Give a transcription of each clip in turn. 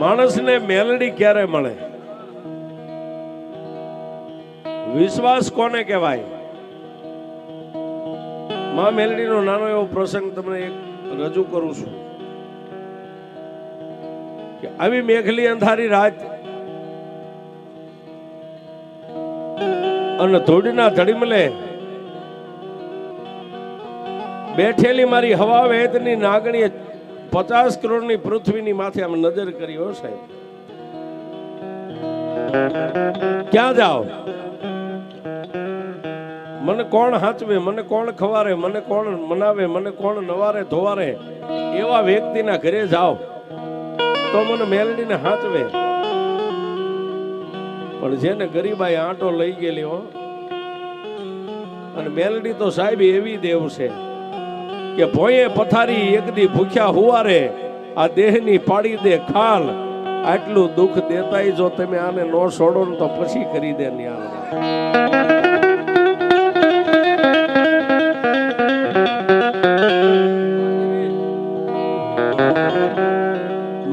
માણસને મેલડી ક્યારે મળે? વિશ્વાસ કોને કહેવાય? માં મેલડીનો નાનો એવો પ્રસંગ તમને એક રજૂ કરું છું કે આવી મેઘલી અંધારી રાત અને ધૂળના ધડીમલે બેઠેલી મારી હવા વેદની નાગણીએ 50 કરોડની પૃથ્વીની માથે આમ નજર કરી. હો સાહેબ, ક્યાં જાઓ? મને કોણ હાચવે, મને કોણ ખવારે, મને કોણ મનાવે, મને કોણ નવારે ધોવારે, એવા વ્યક્તિના ઘરે જાઓ તો મને મેલડીને હાચવે. પણ જેને ગરીબાઈ આંટો લઈ ગયેલી હો, અને મેલડી તો સાહેબ એવી દેવ છે કે ભોયે પથારી એકદી ભૂખ્યા હુવારે આ દેહની પાડી દે ખાલ. આટલું દુઃખ દેતાય જો તમે આને નો છોડો ને તો પછી કરી દે ન્યાલ.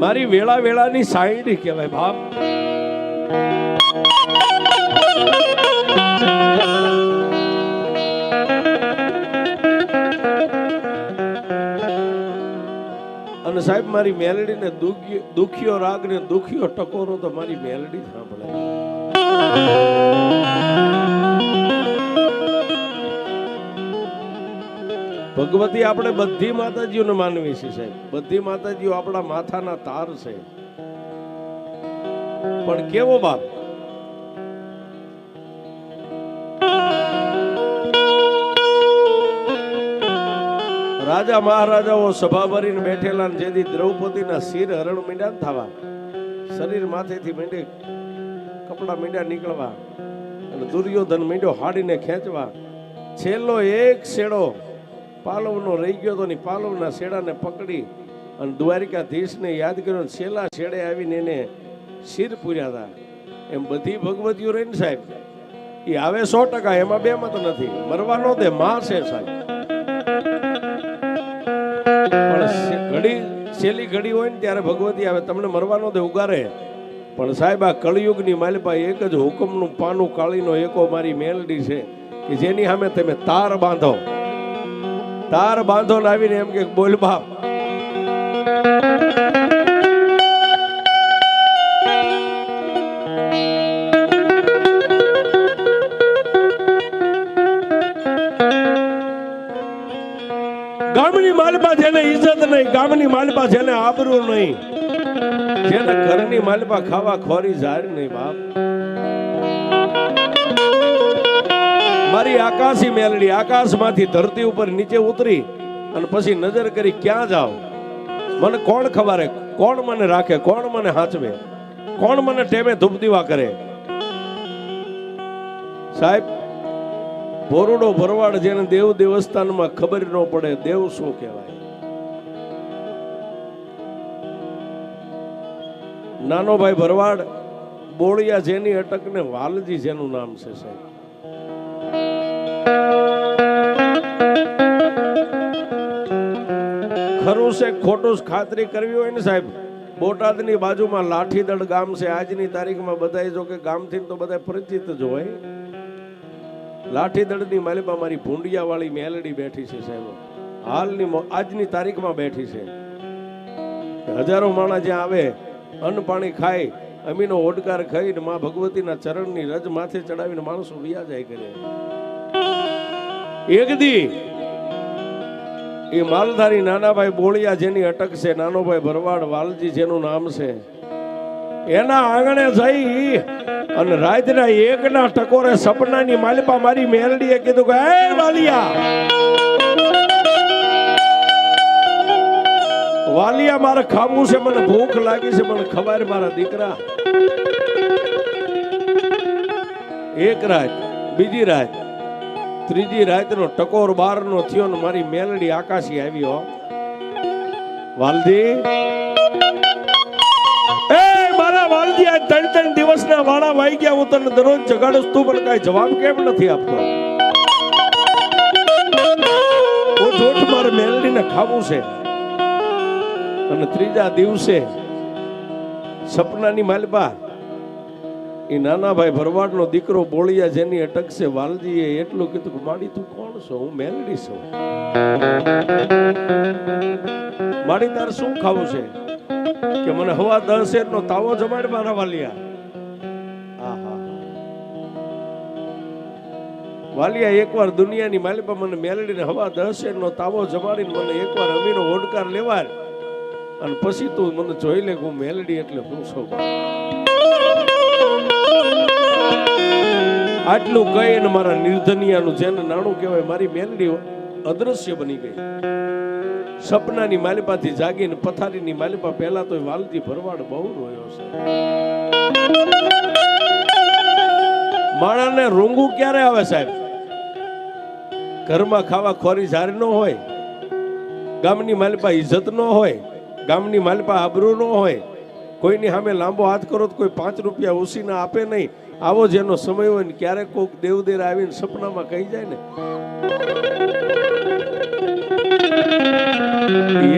મારી વેળા વેળાની સાઈડ કહેવાય બાપ. અને સાહેબ મારી મેલડીને દુખ્યો રાગ ને દુખ્યો ટકોરો તો મારી મેલડી સાંભળે. ભગવતી આપણે બધી માતાજીઓને માનવી છે સાહેબ. બધી માતાજીઓ આપણા માથાના તાર છે. પણ કેવો બાપ, રાજા મહારાજાઓ સભા ભરીને બેઠેલા, જેથી દ્રૌપદીના શિર હરણ મીંડા થવા, શરીર માથેથી મીંડે કપડા મીંડા નીકળવા, અને દુર્યોધન મીંડો હાડીને ખેંચવા. છેલ્લો એક શેડો પાલવનો રહી ગયો તો ની પાલવના શેડાને પકડી અને દ્વારિકાધીશને યાદ કર્યો. છેલ્લા શેડે આવીને એને શિર પૂર્યા હતા. એમ બધી ભગવતીઓ રહીને સાહેબ એ આવે 100%, એમાં બે મત નથી. મરવાનો દે માં છે સાહેબ. પણ ઘડી છેલ્લી ઘડી હોય ને ત્યારે ભગવતી આવે, તમને મરવાનો દે ઉગારે. પણ સાહેબ આ કળિયુગની માલિપા એક જ હુકમનું પાનું કાળીનો એકો મારી મેલડી છે કે જેની સામે તમે તાર બાંધો. તાર બાંધો ને આવીને એમ કે બોલ બાપ. ગામની માલિપા જેને ઇજ્જત નહીં, ગામની માલિપા જેને આબરૂ નહીં, જેને ઘરની માલિપા ખાવા ખોરી જાય નહીં બાપ. મારી આકાશી મેલડી આકાશમાંથી ધરતી ઉપર નીચે ઉતરી અને પછી નજર કરી ક્યાં જાવ, મને કોણ ખવારે, કોણ મને રાખે, કોણ મને હાચવે, કોણ મને ટેમે ધૂપ દીવા કરે. સાહેબ ભોરડો ભરવાડ જેને દેવ દેવસ્થાનમાં ખબર ન પડે દેવ શું કહેવાય. નાનો ભાઈ ભરવાડ બોળિયા જેની અટકને વાલજી જેનું નામ છે સાહેબ. ખરું છે ખોટું ખાતરી કરવી હોય ને સાહેબ, બોટાદની બાજુમાં લાઠીદળ ગામ છે. આજની તારીખમાં બધા જો કે ગામથી તો બધા પરિચિત જ હોય. લાઠીદળની માલિપા મારી ભૂંડિયા વાળી મેલડી બેઠી છે સાહેબ. હાલની આજની તારીખમાં બેઠી છે. હજારો માણસ જ્યાં આવે અન્ન પાણી ખાય, અમીનો ઓડકાર ખાઈને માં ભગવતીના ચરણની રજ માથે ચડાવીને માણસો વિયા જાય કરે. એક દી એ માલધારી નાનાભાઈ બોળિયા જેની અટક છે, નાનો ભાઈ ભરવાડ વાલજી જેનું નામ છે, એના આંગણે જઈ અને રાતના એકના ટકોરે સપનાની માલિપા મારી મેલડીએ કીધું કે એ વાલિયા, વાલિયા મારે ખાવું છે, મને ભૂખ લાગી છે, મને ખબર મારા દીકરા. એક રાત, બીજી રાત, ત્રીજી રાતનો ટકોર 12નો થયો ને મારી મેલડી આકાશી આવ્યો. વાલજી, એ મારા વાલજી, આ 3 દિવસના વાળા વાઈ ગયા, હું તને દરરોજ જગાડું, તું પણ કઈ જવાબ કેમ નથી આપતો? હું જોટ મારે મેલડીને ખાવું છે. અને ત્રીજા દિવસે સપનાની માલપા એ નાના ભાઈ ભરવાડનો દીકરો બોળિયા જેની અટકશે વાલજીએ એટલું કીધું કે માડી તું કોણ છો? હું મેલડી છું. માડી તાર શું ખાવું છે? કે મને હવા 10 શેરનો તાવો જમાડ મારા વાલિયા. વાલિયા એકવાર દુનિયાની માલિપા મને મેલડીને હવા 10 શેરનો તાવો જમાડીને મને એકવાર અમીનો ઓડકાર લેવાય અને પછી તું મને જોઈ લે હું મેલડી એટલે હું છું. આટલું કહીને મારા નિર્ધનિયાનું જેને નાણું કહેવાય મારી મેલડી અદ્રશ્ય બની ગઈ. સપનાની માલિપાથી જાગીને પથારીની માલિપા પહેલા તો વાલજી ભરવાડ બહુ રોયો છે. માણાને રૂંગું ક્યારે આવે સાહેબ? ઘરમાં ખાવા ખોરી જારી ન હોય, ગામની માલિપા ઇજ્જત ન હોય, ગામની માલિપા આબરૂ ન હોય, કોઈની સામે લાંબો હાથ કરો તો કોઈ 5 રૂપિયા ઉસીના આપે નહીં. આવો જેનો સમય હોય ને ક્યારેક કોઈક દેવદેર આવીને સપનામાં કહી જાય ને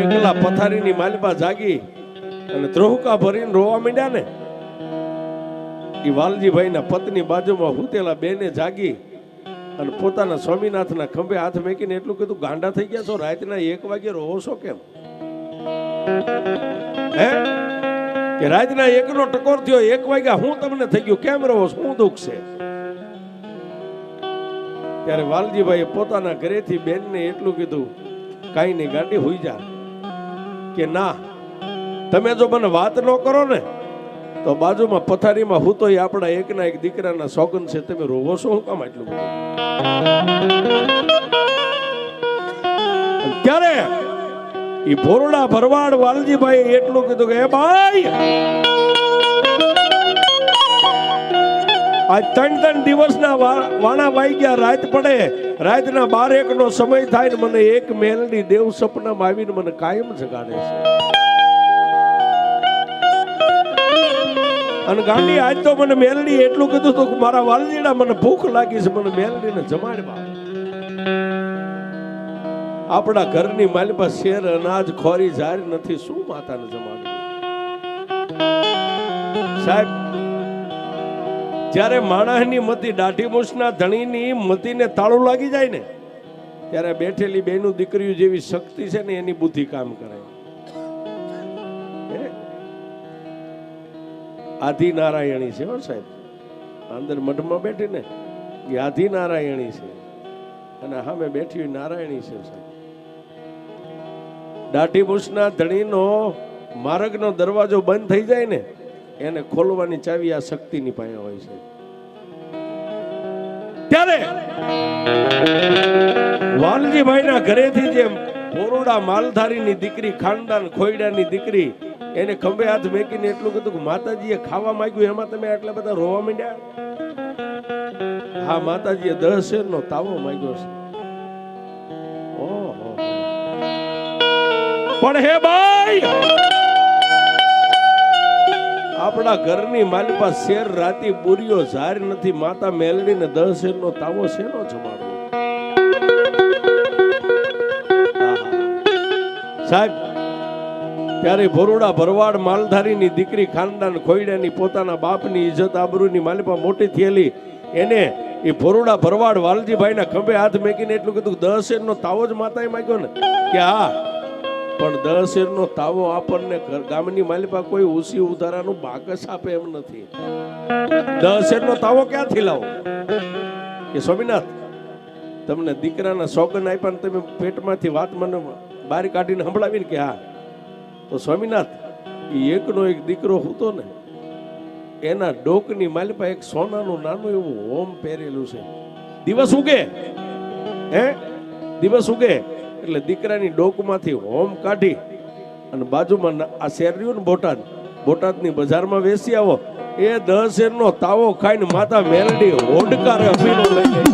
એકલા પથારીની માલિપા જાગી અને ત્રોહકા ભરીને રોવા માંડ્યા ને એ વાલજીભાઈના પત્ની બાજુમાં હુતેલા બેને જાગી અને પોતાના સ્વામીનાથના ખંભે હાથ મેકીને એટલું કીધું ગાંડા થઈ ગયા છો? રાતના 1 વાગે રોવો છો કેમ? હે કે રાતના 1નો ટકોર થયો 1 વાગ્યા હું તમને થઈ ગયું કેમ રહો? શું દુઃખ છે? ત્યારે વાલજીભાઈએ પોતાના ઘરેથી બેનને એટલું કીધું કાઈ નહીં ગાંડી હોઈ જા. કે ના, તમે જો મને વાત ન કરો ને તો બાજુમાં પથારીમાં હું તો આપણા એકના એક દીકરાના સોગન છે, તમે રોવો છો હું કામ આટલું બધું? ક્યારે ઈ ભોરડા ભરવાડ વાલજીભાઈ એટલું કીધું કે એ ભાઈ આ 3 દિવસના વાણા વાઈ ગયા, રાત પડે, રાતના 12-1 નો સમય થાય ને મને એક મેલડી દેવ સપનામાં આવીને મને કાયમ જગાડે છે. અને ગાંડી આજ તો મને મેલડી એટલું કીધું તો મારા વાલજીડા મને ભૂખ લાગી છે, મને મેલડીને જમાડવા. આપણા ઘરની માલિપા શેર અનાજ ખોરી જારી નથી, શું માતાને જમાડવું? સાહેબ જ્યારે માણસની મતી દાઢી મૂછના ધણીની મતીને તાળું લાગી જાય ને ત્યારે બેઠેલી બેનું દીકરીઓ જેવી શક્તિ છે ને એની બુદ્ધિ કામ કરે. આધિ નારાયણી છે હો સાહેબ, અંદર મઢમાં બેઠી ને એ આધિ નારાયણી છે અને સામે બેઠી નારાયણી છે સાહેબ. દાઢી મૂછના ધણીનો માર્ગનો દરવાજો બંધ થઈ જાય ને એને ખોલવાની ચાવી આ શક્તિની પાસે હોય છે. ત્યારે વાલજીભાઈના ઘરેથી જે પોરોડા માલધારીની દીકરી, ખાનદાન ખોયડાની દીકરી, એને ખંભે હાથ મેકીને એટલું કીધું કે માતાજીએ ખાવા માંગ્યું એમાં તમે આટલા બધા રોવા માંડ્યા? હા, માતાજીએ 10 શેરનો તાવો માંગ્યો છે. ઓહો, પણ હે ભાઈ આપણા ઘરની માલિપા શેર રાતી બુરીઓ ઝાર નથી, માતા મેલડીને 10 શેરનો તાવો શેનો જમાડવો? સાહેબ ત્યારે ભોરડા ભરવાડ માલધારીની દીકરી, ખાનદાન ખોયડાની, પોતાના બાપની ઇજ્જત આબરૂની માલિપા મોટી થયેલી, એને એ ભોરડા ભરવાડ વાલજીભાઈના ખંભે હાથ મેકીને એટલું કીધું 10 શેરનો તાવો જ માતાએ માંગ્યો ને? કે હા, પણ 10 શેરનો તાવો આપણને ગામની માલિપા કોઈ ઉસી ઉધારાનું બાકસ આપે એમ નથી. 10 શેરનો તાવો ક્યાંથી લાવો? કે સ્વામીનાથ તમને દીકરાના સોગન આપ્યા ને તમે પેટમાંથી વાત મને બહાર કાઢીને સંભળાવીને કે હા, તો સ્વામીનાથ એકનો એક દીકરો હતો ને એના ડોકની માલિપા એક સોનાનું નાનું એવું હોમ પહેરેલું છે. દિવસ ઉગે દિવસ ઉગે એટલે દીકરાની ડોકમાંથી હોમ કાઢી અને બાજુમાં આ શેર રહ્યું ને બોટાદની બજારમાં વેચી આવો. એ 10 શેરનો તાવો ખાઈને માતા મેલડી હોડકારે અભીનો લઈ ગઈ.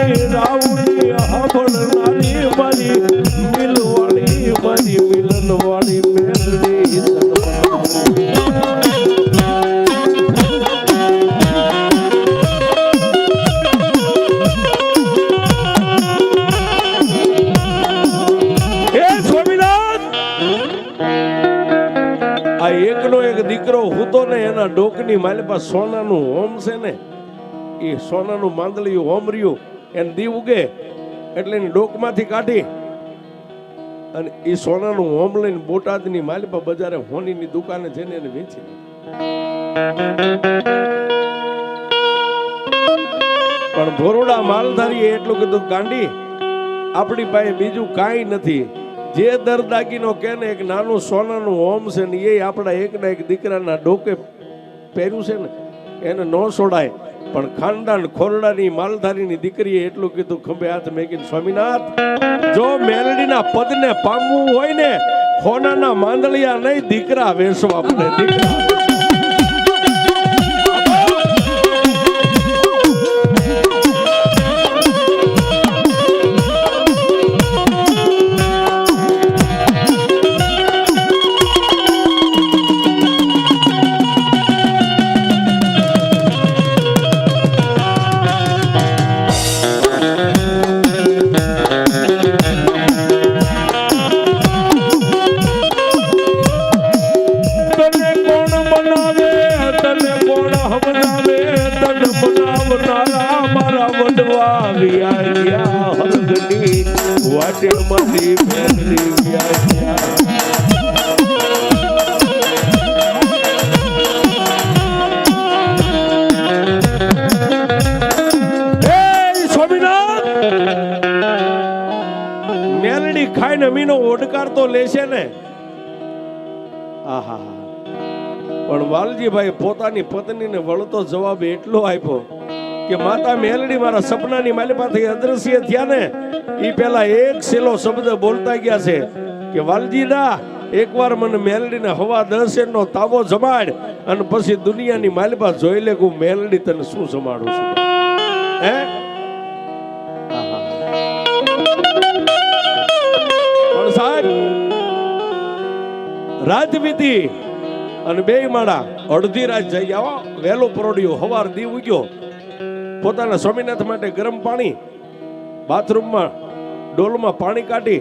મારી રાવણી હબળનારી મારી મિલવાળી મારી મિલનવાળી મેલડી એકનો એક દીકરો હતો ને એના ડોકની માલિપા સોનાનું હોમ છે ને એ સોનાનું માંદલિયું હોમ રહ્યું એને દી ઉગે એટલે એની ડોકમાંથી કાઢી અને એ સોનાનું હોમ લઈને બોટાદની માલિપા બજારે હોનીની દુકાને જઈને એને વેચી પણ ભોરડા માલધારીએ એટલું કીધું ગાંડી આપણી પાસે બીજું કાંઈ નથી જે દર દાગીનો કે ને એક નાનું સોનાનું હોમ છે ને એ આપણા એકના એક દીકરાના ડોકે પહેર્યું છે ને એને ન છોડાય પણ ખાનદાન ખોરડાની માલધારીની દીકરીએ એટલું કીધું ખંભે હાથ મેકીને સ્વામિનાથ જો મેલડીના પદને પામવું હોય ને હોનાના માંદલિયા નહીં દીકરા વેસવા પડે દીકરા વાટેમાંથી મેલડી વ્યાજ્યા સ્વામિનાથ મેલડી ખાઈને મીનો ઓડકાર તો લેશે ને આહા પણ વાલજીભાઈ પોતાની પત્નીને વળતો જવાબ એટલો આપ્યો કે માતા મેલડી મારા સપનાની માલિપાથી અદ્રશ્ય થયા ને ઈ પેલા એક સેલો શબ્દ બોલતા ગયા છે કે વાલજીદા એકવાર મને મેલડીને હવા 10 નો તાવો જમાડ અને પછી દુનિયાની માલિપા જોઈ લે હું મેલડી તને શું જમાડું છું હે પણ સાહેબ રાત વીતી અને બે માળા અડધી રાત જઈ આવો વહેલો પરોડ્યો હવાર દી ઉગ્યો પોતાના સ્વામિનાથ માટે ગરમ પાણી બાથરૂમમાં ડોલમાં પાણી કાઢી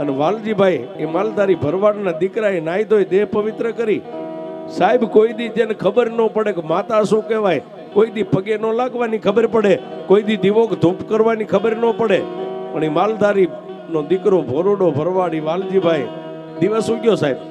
અને વાલજીભાઈ એ માલધારી ભરવાડના દીકરાએ નાઈ ધોઈ દેહ પવિત્ર કરી સાહેબ કોઈ દી જેને ખબર ન પડે કે માતા શું કહેવાય કોઈ દી પગે ન લાગવાની ખબર પડે કોઈ દી દીવો ધૂપ કરવાની ખબર ન પડે પણ એ માલધારી નો દીકરો ભોરડો ભરવાડી વાલજીભાઈ દિવસ ઉગ્યો સાહેબ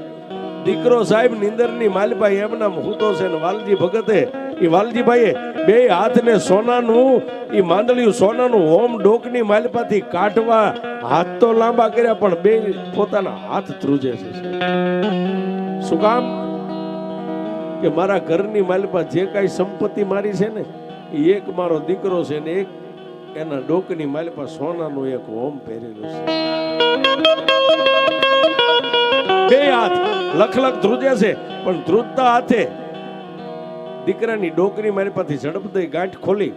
દીકરો સાહેબ નિંદરની માલભાઈ એમના હૂતો છે ને વાલજી ભગતે એ વાલજીભાઈએ બે હાથને સોનાનું એ માંદલિયું સોનાનું હોમ ડોકની માલપાથી કાઢવા હાથ તો લાંબા કર્યા પણ બે પોતાના હાથ ધ્રુજે છે શું કામ કે મારા ઘરની માલપા જે કાંઈ સંપત્તિ મારી છે ને એ એક મારો દીકરો છે ને એક એના ડોકની માલપા સોનાનું એક હોમ પહેરેલું છે બે હાથ લખ ધ્રુજે છે પણ ધ્રુજતા હાથે દીકરાની ડોકની માલિપાથી ઝડપ દઈ ગાંઠ ખોલી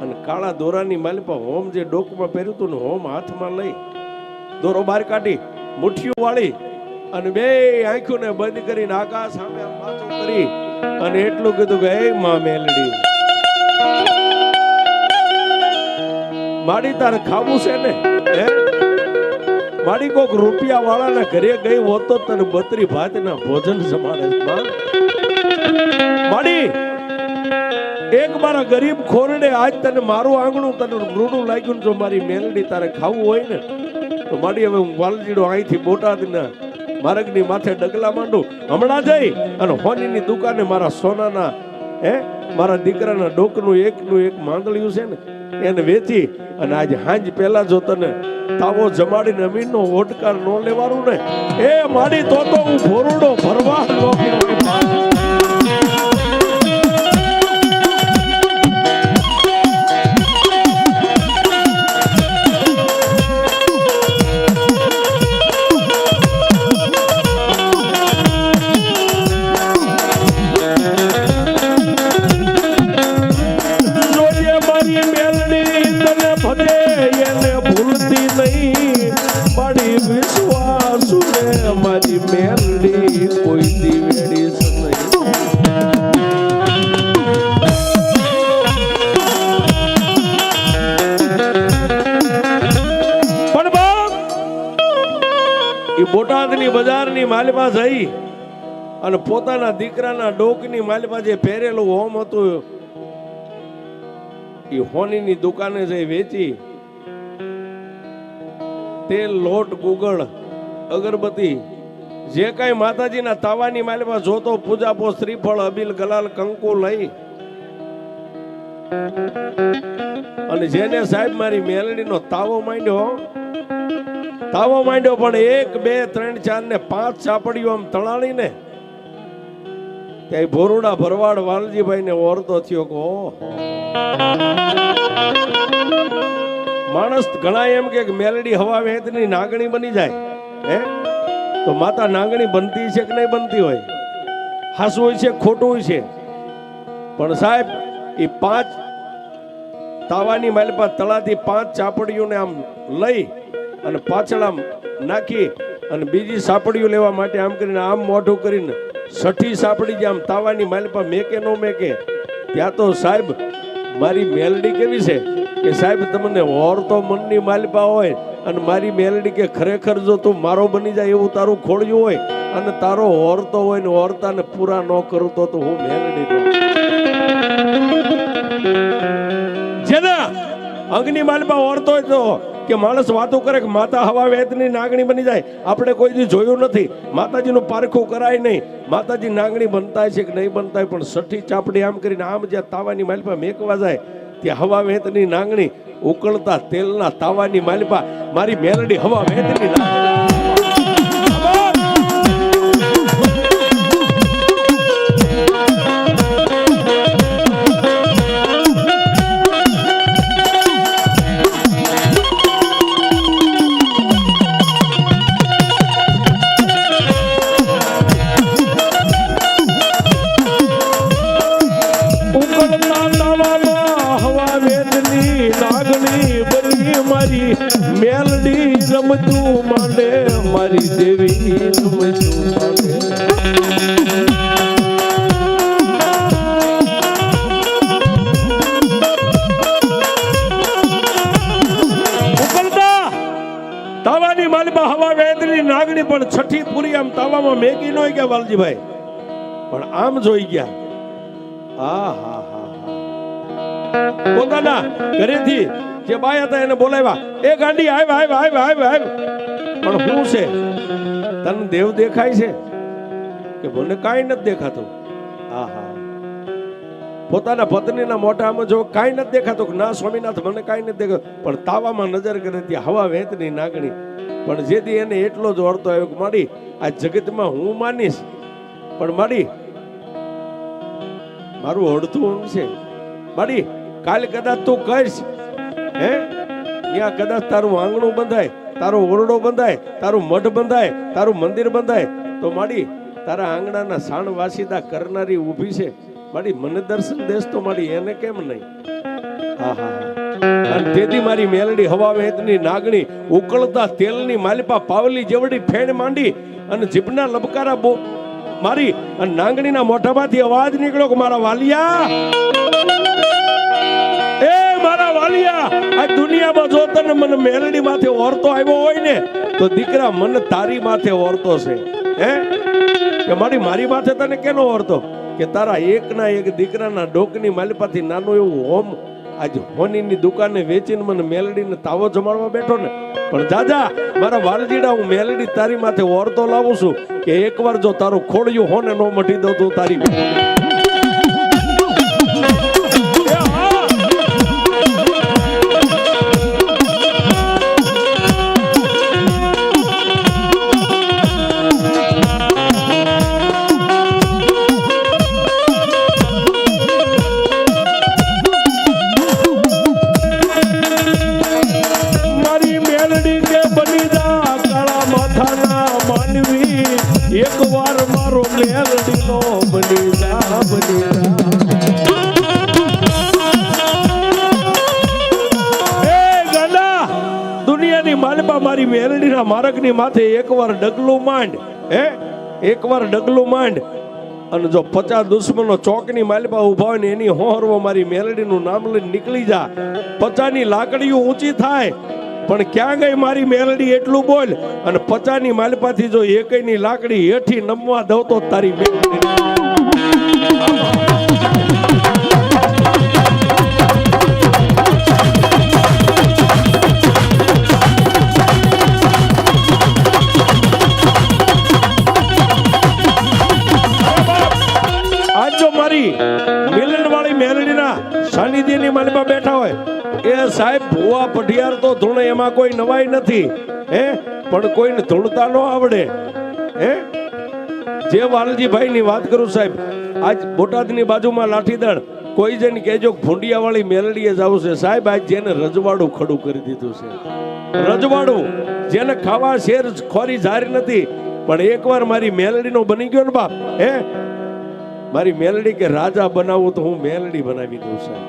અને કાળા દોરાની માલિપા હોમ જે ડોકમાં પહેર્યું હતું ને હોમ હાથમાં લઈ દોરો બહાર કાઢી મુઠ્ઠીઓ વાળી અને બે આંખોને બંધ કરીને આકાશ સામે માથું કરી અને એટલું કીધું કે હે માં મેલડી માડી તારે ખાવું છે ને હે માડી કોક રૂપિયા વાળાના ઘરે ગઈ હોત તો તને 32 ભાતના ભોજન જમાડે માડી એક મારા ગરીબ ખોરડે આજ તને મારું આંગણું તને રૂડું લાગ્યું જો મારી મેલડી તારે ખાવું હોય ને તો માડી હવે હું વાલજીડો અહીંથી બોટાદના માર્ગની માથે ડગલા માંડું હમણાં જઈ અને હોનીની દુકાને મારા સોનાના મારા દીકરાના ડોકનું એકનું એક માંદલિયું છે ને એને વેચી અને આજે હાંજ પહેલા જો તને તાવો જમાડીને અમીનનો ઓટકાર ન લેવાનું ને એ માડી તો હું ભોરડો ભરવા ભજે એને ભૂલતી નહીં મારી વિશ્વાસુ ને મારી મેલડી કોઈ દિવેડી નહીં. પણ બાપ એ બોટાદની બજારની માલમાં જઈ અને પોતાના દીકરાના ડોકની માલમાં જે પહેરેલું હોમ હતું એ હોનીની દુકાને જઈ વેચી તેલ લોટ ગુગળ અગરબત્તી જે કઈ માતાજીના તાવાની માલમાં જોતો પૂજાપો શ્રીફળ અબીલ ગલાલ કંકુ લઈ અને જેને સાહેબ મારી મેલડીનો તાવો માંડ્યો પણ 1 2 3 4 ને 5 ચાપડીઓ આમ તણાળી ને ત્યાં ભોરુડા ભરવાડ વાલજીભાઈ ને ઓરતો થયો કે માણસ ઘણા એમ કે મેલડી હવા વેતની નાગણી બની જાય હે તો માતા નાગણી બનતી છે કે નહીં બનતી હોય, હાસું હોય છે ખોટું હોય છે, પણ સાહેબ એ 5 તાવાની માલપા તળાથી 5 ચાપડીઓને આમ લઈ અને પાછળ આમ નાખી અને બીજી સાપડીઓ લેવા માટે આમ કરીને આમ મોઢું કરીને 6ઠી સાપડી જે આમ તાવાની માલપા મેકે નો મેકે ત્યાં તો સાહેબ મારી મેલડી કેવી છે કે સાહેબ તમને ઓર તો મનની માલપા હોય અને મારી મેલડી કે ખરેખર જો તું મારો બની જાય એવું તારું ખોળ્યું હોય અને તારો ઓરતો હોય ને ઓરતાને પૂરા ન કરું તો હું મેલડી નો જેના અંગની માલપા ઓરતો હોય તો કે માણસ વાતો કરે કે માતા હવા વેદની નાગણી બની જાય. આપણે કોઈ દી જોયું નથી, માતાજીનું પારખું કરાય નહીં, માતાજી નાગણી બનતા છે કે નહીં બનતા, પણ 6ઠી ચાપડી આમ કરીને આમ જ્યાં તાવાની માલપા મેકવા જાય ત્યાં હવા વેદની નાગણી ઉકળતા તેલના તાવાની માલપા મારી મેલડી હવા વેદની નાગણી મેલડી રમતું માંડે મારી દેવી રમતું માંડે. તાવાની માલમાં હવા વેદની નાગણી પણ 6ઠી પૂરી આમ તાવામાં મેકી ન ગયા વાલજીભાઈ, પણ આમ જોઈ ગયા. પોતાના ઘરેથી જે બાય હતા એને બોલાવ્યા, એ ગાંડી આવ પણ શું છે તને દેવ દેખાય છે કે મને કાંઈ નથી દેખાતું? પોતાના પત્નીના મોઢામાં જો કાંઈ નથી દેખાતું કે ના સ્વામીનાથ મને કાંઈ નથી દેખાતું, પણ તાવામાં નજર કરે ત્યાં હવા વેતની નાગણી. પણ જેથી એને એટલો જ અર્થ આવ્યો કે મારી આ જગતમાં હું માનીશ પણ મારી મારું અડધું અંગ છે મારી, કાલે કદાચ તું કહીશ હે ત્યાં કદાચ તારું આંગણું બંધાય, તારો ઓરડો બંધાય, તારું મઢ બંધાય, તારું મંદિર બંધાય તો માડી તારા આંગણાના સાણ વાસીદા કરનારી ઊભી છે માડી, મને દર્શન દેશ તો માડી એને કેમ નહીં? અને તેથી મારી મેલડી હવા વેતની નાગણી ઉકળતા તેલની માલપા પાવલી જેવડી ફેણ માંડી અને જીભના લબકારા મારી અને નાંગણીના મોઢામાંથી અવાજ નીકળ્યો કે મારા વાલિયા, એ મારા વાલિયા, આ દુનિયામાં જો તને મને મેલડી માથે ઓરતો આવ્યો હોય ને તો દીકરા મને તારી માથે ઓરતો છે. હે કે મારી માથે તને કેનો ઓરતો કે તારા એકના એક દીકરાના ડોકની માલપાથી નાનું એવું હોમ આજ હોનીની દુકાને વેચીને મને મેલડીને તાવો જમાડવા બેઠો ને, પણ દાદા મારા વાલજીડા હું મેલડી તારી માથે ઓરતો લાવું છું કે એકવાર જો તારું ખોડિયું હોને નો મટી દઉં તું તારી એક વાર મારો મેલડી નો બની જા. દુનિયાની માલપા મારી મેલડીના માર્ગની માથે એકવાર ડગલું માંડ, એકવાર ડગલું માંડ, અને જો 50 દુશ્મનો ચોકની માલપા ઉભા હોય ને એની હોહરવો મારી મેલડીનું નામ લઈને નીકળી જા. 50ની લાકડીઓ ઊંચી થાય પણ ક્યાં ગઈ મારી મેલડી એટલું બોલ. અને 50ની માલપાથી જો એકયની લાકડી હેઠી નમવા દઉં તો તારી મેલડી મિલન વાળી મેલડીના સાનિધ્યની માલપા બેઠા હોય એ સાહેબ ભુવા પઢિયાર તો ધૂણે, એમાં કોઈ નવાઈ નથી, પણ કોઈને ધૂણતા ન આવડે. જે વાલજીભાઈ ની વાત કરું સાહેબ, આજ બોટાદની બાજુમાં લાઠીદળ, કોઈ જઈને કહેજો ભૂંડિયા વાળી મેલડીએ જવું છે સાહેબ. આજ જેને રજવાડું ખડું કરી દીધું છે, રજવાડું જેને ખાવા શેર ખોરી જારી નથી, પણ એકવાર મારી મેલડીનો બની ગયો ને બાપ, મારી મેલડી કે રાજા બનાવું તો હું મેલડી બનાવી દઉં સાહેબ.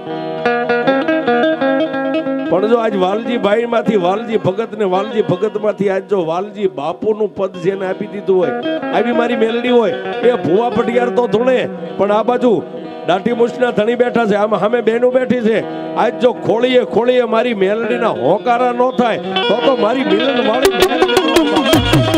પણ જો આજ વાલજીભાઈ માંથી વાલજી ભગત ને વાલજી ભગત માંથી આજ જો વાલજી બાપુનું પદ જેને આપી દીધું હોય, આવી મારી મેલડી હોય, એ ભુવા પટિયાર તો ધૂણે, પણ આ બાજુ દાઢી મૂછના ધણી બેઠા છે, આમાં સામે બેનું બેઠી છે. આજ જો ખોળીએ ખોળીએ મારી મેલડીના હોકારા ન થાય તો મારી મિલન વાળી મેલડી